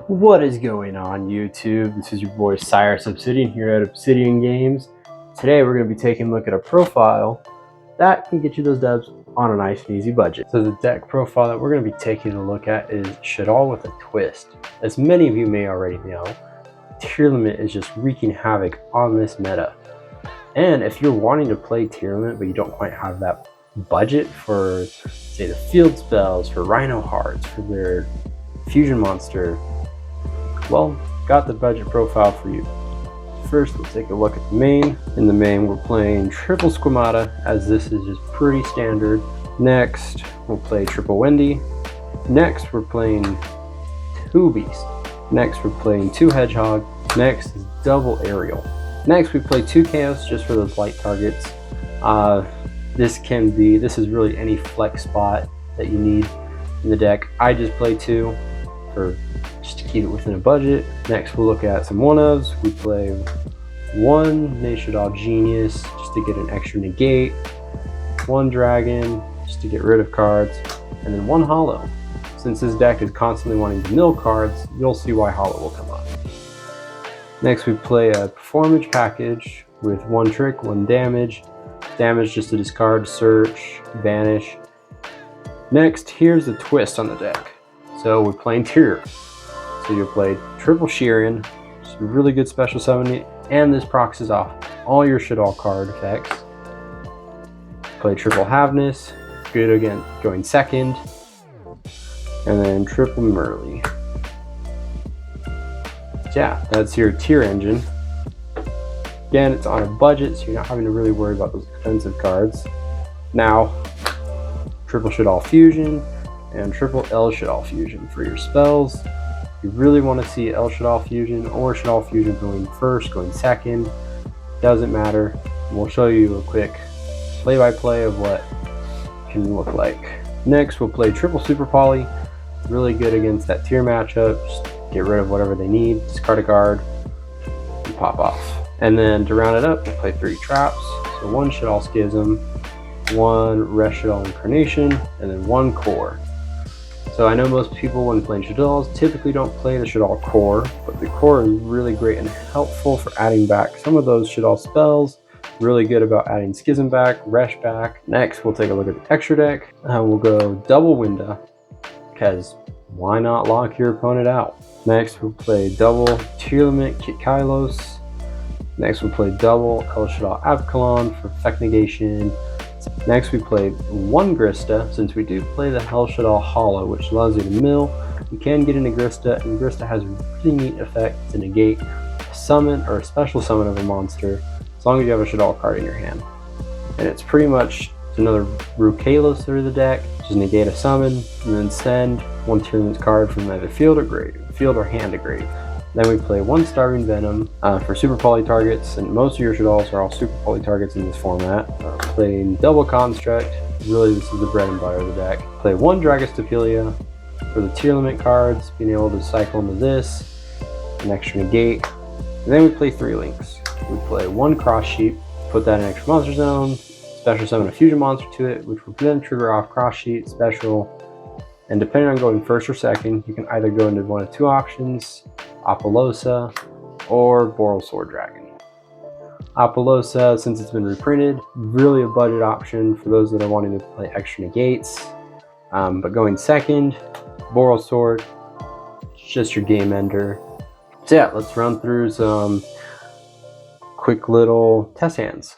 What is going on, YouTube? This is your boy Cyrus Obsidian here at Obsidian Games. Today we're going to be taking a look at a profile that can get you those dubs on a nice and easy budget. So the deck profile that we're going to be taking a look at is Shaddoll with a Twist. As many of you may already know, Tier Limit is just wreaking havoc on this meta. And if you're wanting to play Tier Limit but you don't quite have that budget for, say, the field spells, for Rhino Hearts, for their fusion monster, well, got the budget profile for you. First, we'll take a look at the main. In the main, we're playing triple Squamata, as this is just pretty standard. Next, we'll play triple Wendy. Next, we're playing two Beast. Next, we're playing two Hedgehog. Next is double Aerial. Next, we play two Chaos just for those light targets. This is really any flex spot that you need in the deck. I just play two just to keep it within a budget. Next, we'll look at some one-ofs. We play one Shaddoll Genius just to get an extra negate, one Dragon just to get rid of cards, and then one Hollow. Since this deck is constantly wanting to mill cards, you'll see why Hollow will come up. Next, we play a Performance package with one trick, one damage. Damage just to discard, search, banish. Next, here's the twist on the deck. So we're playing Tier. So you'll play triple Sheeran, just a really good special summon, and this proxies off all your Shaddoll card effects. Play triple Havness, good again, going second. And then triple Merly. So yeah, that's your Tier engine. Again, it's on a budget, so you're not having to really worry about those expensive cards. Now, triple Shaddoll Fusion and triple L Shaddoll Fusion for your spells. If you really want to see L Shaddoll Fusion or Shaddoll Fusion going first, going second, doesn't matter. We'll show you a quick play-by-play of what it can look like. Next, we'll play triple Super Poly. Really good against that Tier matchup. Just get rid of whatever they need, discard a card, and pop off. And then to round it up, we'll play three traps. So one Shaddoll Schism, one Shaddoll Incarnation, and then one Core. So I know most people when playing Shaddolls typically don't play the Shaddoll Core, but the Core is really great and helpful for adding back some of those Shaddoll spells. Really good about adding Schism back, Resh back. Next, we'll take a look at the extra deck. We'll go double Winda, because why not lock your opponent out? Next, we'll play double Tier Limit Kit Kylos. Next, we'll play double El Shaddoll Avkalon for effect negation. Next, we play one Grista, since we do play the El Shaddoll Hollow, which allows you to mill. You can get into Grista, and Grista has a really neat effect to negate a summon or a special summon of a monster, as long as you have a Shaddoll card in your hand. And it's pretty much another Rukalos through the deck, just negate a summon, and then send one Tier Limit card from either field or hand to grave. Then we play one Starving Venom for Super Poly targets, and most of your Shaddolls are all Super Poly targets in this format. Playing double Construct, really this is the bread and butter of the deck. Play one Dragostapelia for the Tier Limit cards, being able to cycle into this, an extra negate. And then we play three Links. We play one Cross Sheep, put that in extra monster zone, special summon a fusion monster to it, which will then trigger off Cross Sheet, special. And depending on going first or second, you can either go into one of two options, Apollosa or Boral Sword Dragon. Apollosa, since it's been reprinted, really a budget option for those that are wanting to play extra negates. But going second, Boral Sword, just your game ender. So yeah, let's run through some quick little test hands.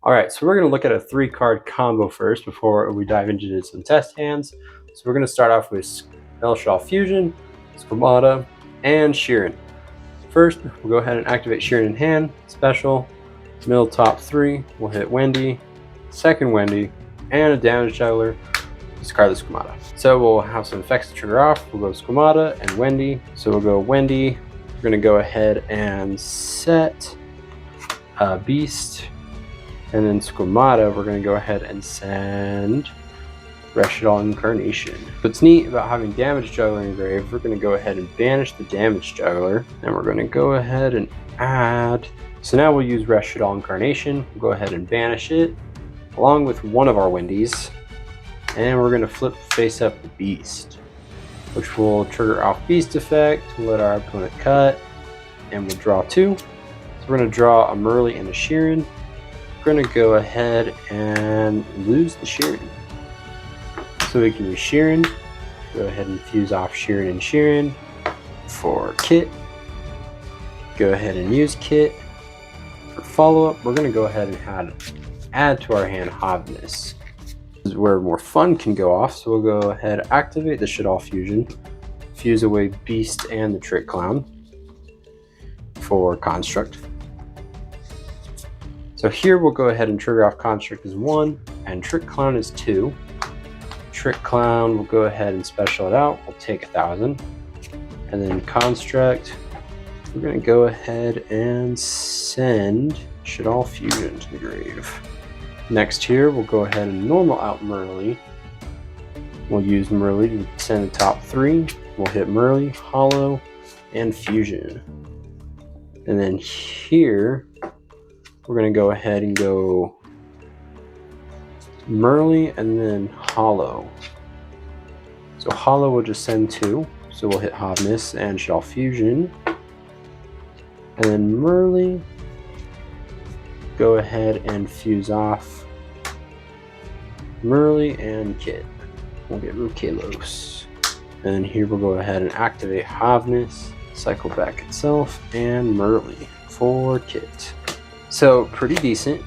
Alright, so we're going to look at a 3-card combo first before we dive into some test hands. So we're going to start off with El Shaddoll Fusion, Squamata, and Sheeran. First, we'll go ahead and activate Sheeran in hand, special, middle top 3, we'll hit Wendy, second Wendy, and a damage juggler, discard the Squamata. So we'll have some effects to trigger off, we'll go Squamata and Wendy. So we'll go Wendy, we're going to go ahead and set Beast, and then Squamata, we're going to go ahead and send Shaddoll Incarnation. What's neat about having Damage Juggler engraved, we're going to go ahead and banish the Damage Juggler, and we're going to go ahead and add. So now we'll use Shaddoll Incarnation. We'll go ahead and banish it, along with one of our Wendy's, and we're going to flip face up the Beast. which will trigger off beast effect, let our opponent cut, and we'll draw 2. So we're going to draw a Merle and a Sheeran. We're going to go ahead and lose the Sheeran. So we can use Sheeran. Go ahead and fuse off Sheeran and Sheeran for Kit. Go ahead and use Kit. For follow-up, we're going to go ahead and add to our hand Havness. This is where more fun can go off, so we'll go ahead and activate the Shaddoll Fusion. Fuse away Beast and the Trick Clown for Construct. So here we'll go ahead and trigger off Construct as 1 and Trick Clown as 2. Trick Clown, we'll go ahead and special it out. We'll take 1,000. And then Construct, we're going to go ahead and send Shaddoll Fusion to the grave. Next here, we'll go ahead and normal out Merle. We'll use Merle to send the top 3. We'll hit Merle, Hollow, and Fusion. And then here, we're going to go ahead and go Merle and then Hollow. So Hollow will just send 2. So we'll hit Havness and Shaddoll Fusion. And then Merle, go ahead and fuse off Merle and Kit. We'll get Rukalos. And then here we'll go ahead and activate Havness, cycle back itself, and Merle for Kit. So pretty decent,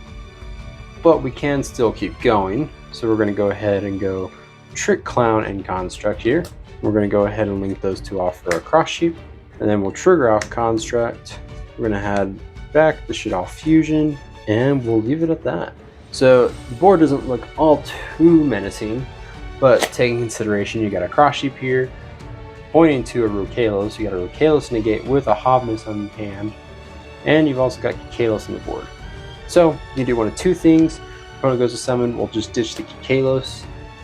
but we can still keep going. So we're going to go ahead and go Trick Clown and Construct here. We're going to go ahead and link those 2 off for our cross sheep, and then we'll trigger off Construct. We're going to add back the Shaddoll Fusion, and we'll leave it at that. So the board doesn't look all too menacing, but taking consideration you got a cross sheep here pointing to a Rukalos. You got a Rukalos negate with a Havness on hand, and you've also got Kikalos on the board. So you do one of 2 things. Opponent goes to summon, we'll just ditch the Kikalos,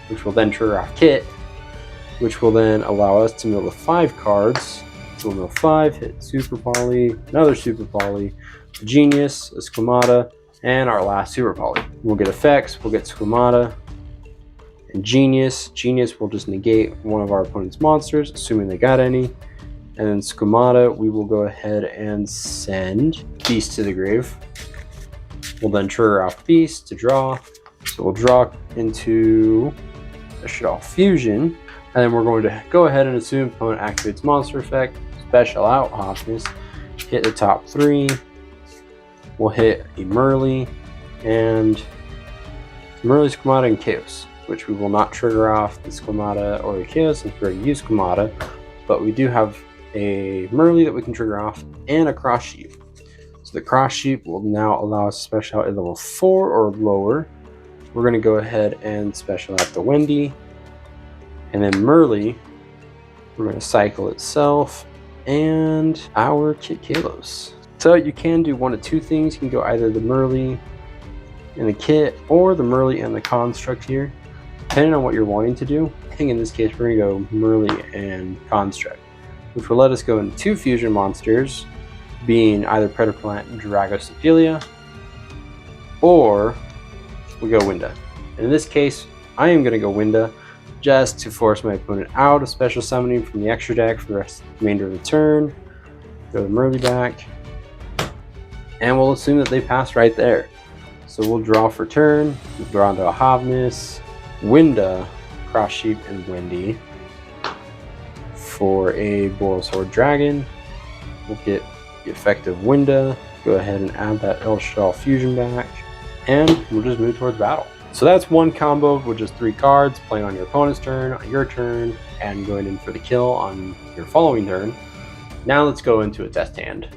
which will then trigger off Kit, which will then allow us to mill the 5 cards. So we'll mill 5, hit Super Poly, another Super Poly, Genius, a Squamata, and our last Super Poly. We'll get effects, we'll get Squamata and Genius. Genius will just negate one of our opponent's monsters, assuming they got any. And then Squamata, we will go ahead and send Beast to the grave. We'll then trigger off Beast to draw. So we'll draw into a Shaddoll Fusion. And then we're going to go ahead and assume opponent activates monster effect, special out Havness, hit the top 3. We'll hit a Merle and Merle, Squamata, and Chaos, which we will not trigger off the Squamata or the Chaos since we already use Squamata, but we do have a Merle that we can trigger off and a cross sheep. So the cross sheep will now allow us to special out at level 4 or lower. We're going to go ahead and special out the Wendy, and then Merle, we're going to cycle itself and our Kikalos. So you can do one of 2 things. You can go either the Merle and the Kit or the Merle and the Construct here, depending on what you're wanting to do. I think in this case we're going to go Merle and Construct, which will let us go into 2 fusion monsters, being either Predaplant and Dragosophilia, or we go Winda. And in this case, I am going to go Winda just to force my opponent out of special summoning from the extra deck for the remainder of the turn. Throw the Merle back, and we'll assume that they pass right there. So we'll draw for turn, we'll draw into a Havness, Winda, Cross Sheep, and Wendy. For a Borosword Dragon, we'll get the effect of Winda, go ahead and add that Shaddoll Fusion back, and we'll just move towards battle. So that's one combo with just 3 cards, playing on your opponent's turn, on your turn, and going in for the kill on your following turn. Now let's go into a test hand.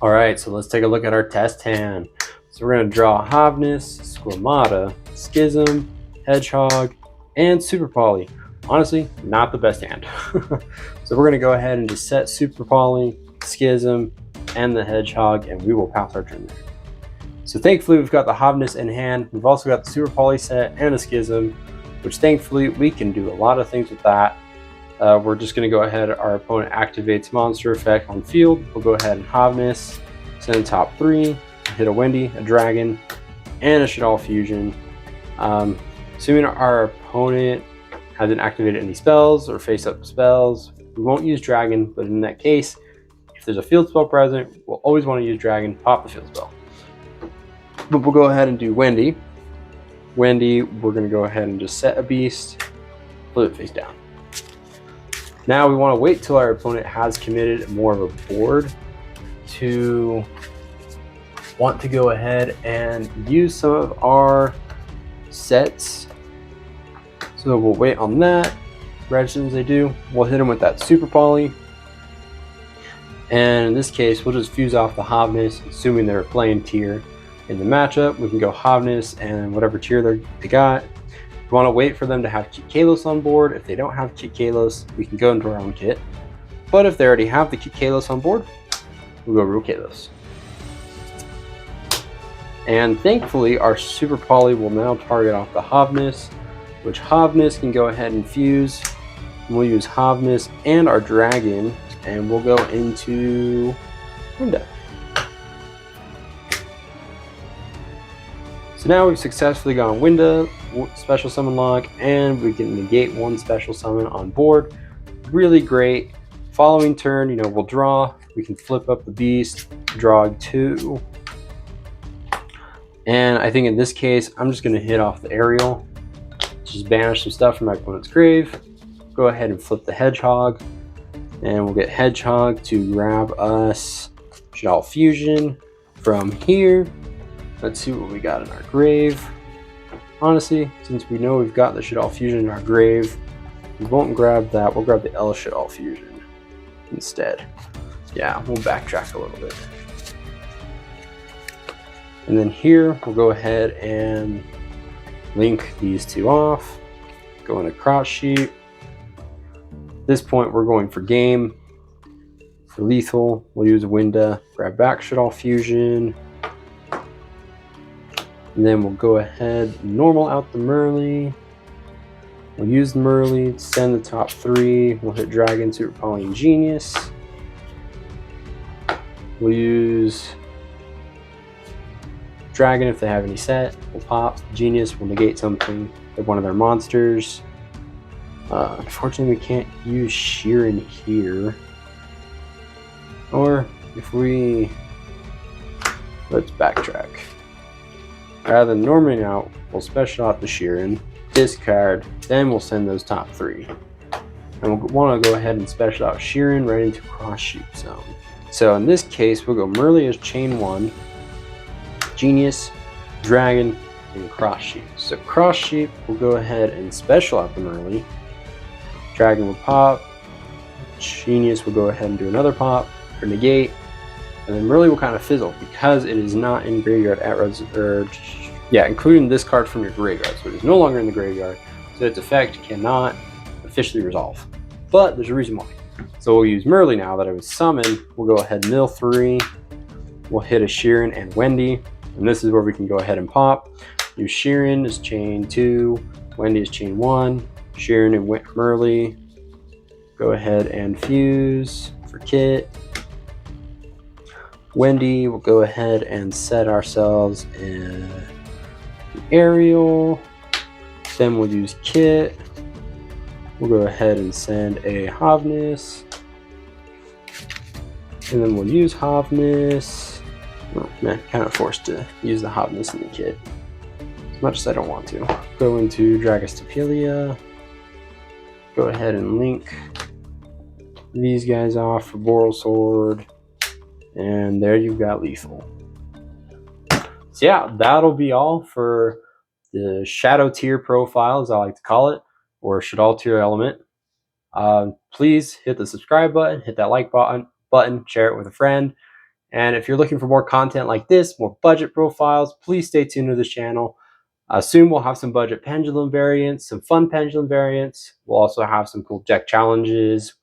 Alright, so let's take a look at our test hand. So we're going to draw Havness, Squamata, Schism, Hedgehog, and Super Poly. Honestly, not the best hand. So we're going to go ahead and just set Super Poly, Schism, and the Hedgehog, and we will pass our turn there. So thankfully we've got the Havness in hand. We've also got the Super Poly set and a Schism, which thankfully we can do a lot of things with that. We're just going to go ahead, our opponent activates monster effect on field. We'll go ahead and Havness, send top 3, hit a Wendy, a Dragon, and a Shaddoll Fusion. Assuming our opponent hasn't activated any spells or face-up spells, we won't use Dragon, but in that case, if there's a field spell present, we'll always want to use Dragon, pop the field spell. But we'll go ahead and do Wendy. Wendy, we're going to go ahead and just set a beast, flip it face down. Now we want to wait till our opponent has committed more of a board to want to go ahead and use some of our sets. So we'll wait on that. Right as soon as they do, we'll hit them with that Super Poly. And in this case, we'll just fuse off the Hovness, assuming they're playing tier. In the matchup, we can go Hovness and whatever tier they got. We want to wait for them to have Kit Kalos on board. If they don't have Kit Kalos, we can go into our own kit. But if they already have the Kit Kalos on board, we'll go Rule Kalos. And thankfully, our Super Poly will now target off the Hovness, which Hovness can go ahead and fuse. We'll use Hovness and our Dragon, and we'll go into Winda. So now we've successfully gone Winda, special summon lock, and we can negate one special summon on board. Really great. Following turn, we'll draw. We can flip up the beast, draw 2. And I think in this case, I'm just going to hit off the aerial. Just banish some stuff from my opponent's grave. Go ahead and flip the Hedgehog. And we'll get Hedgehog to grab us Shaddoll Fusion from here. Let's see what we got in our grave. Honestly, since we know we've got the Shaddoll Fusion in our grave, we won't grab that. We'll grab the L Shaddoll Fusion instead. Yeah, we'll backtrack a little bit. And then here, we'll go ahead and link these two off. Go into cross sheet. At this point, we're going for game. For lethal, we'll use Winda, grab back Shaddoll Fusion. And then we'll go ahead, normal out the Merly. We'll use the Merly, send the top 3. We'll hit Dragon, Super Poly, and Genius. We'll use Dragon if they have any set. We'll pop Genius. We'll negate something of one of their monsters. Unfortunately, we can't use Sheeran here. Or if let's backtrack. Rather than norming out, we'll special out the Sheeran, discard, then we'll send those top 3. And we'll want to go ahead and special out Sheeran right into cross sheep zone. So in this case, we'll go Merly as chain 1, Genius, Dragon, and cross sheep. So cross sheep, we'll go ahead and special out the Merly. Dragon will pop. Genius will go ahead and do another pop or negate. And then Merly will kind of fizzle because it is not in graveyard at including this card from your graveyard. So it is no longer in the graveyard. So its effect cannot officially resolve. But there's a reason why. So we'll use Merly now that it was summoned. We'll go ahead and mill 3. We'll hit a Sheeran and Wendy. And this is where we can go ahead and pop. Use Sheeran as chain 2. Wendy is chain 1. Sheeran and Merly. Go ahead and fuse for Kit. Wendy will go ahead and set ourselves in the aerial. Then we'll use Kit. We'll go ahead and send a Hovness. And then we'll use Hovness. Oh, man, kind of forced to use the Hovness in the kit. As much as I don't want to. Go into Dragostapelia. Go ahead and link these guys off for Boral Sword. And there you've got lethal. So yeah, that'll be all for the Shadow Tier profile, as I like to call it, or Shaddoll Tier element. Please hit the subscribe button, hit that like button, share it with a friend. And if you're looking for more content like this, more budget profiles, please stay tuned to this channel. Soon we'll have some budget pendulum variants, some fun pendulum variants. We'll also have some cool deck challenges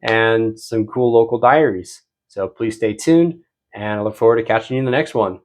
and some cool local diaries. So please stay tuned, and I look forward to catching you in the next one.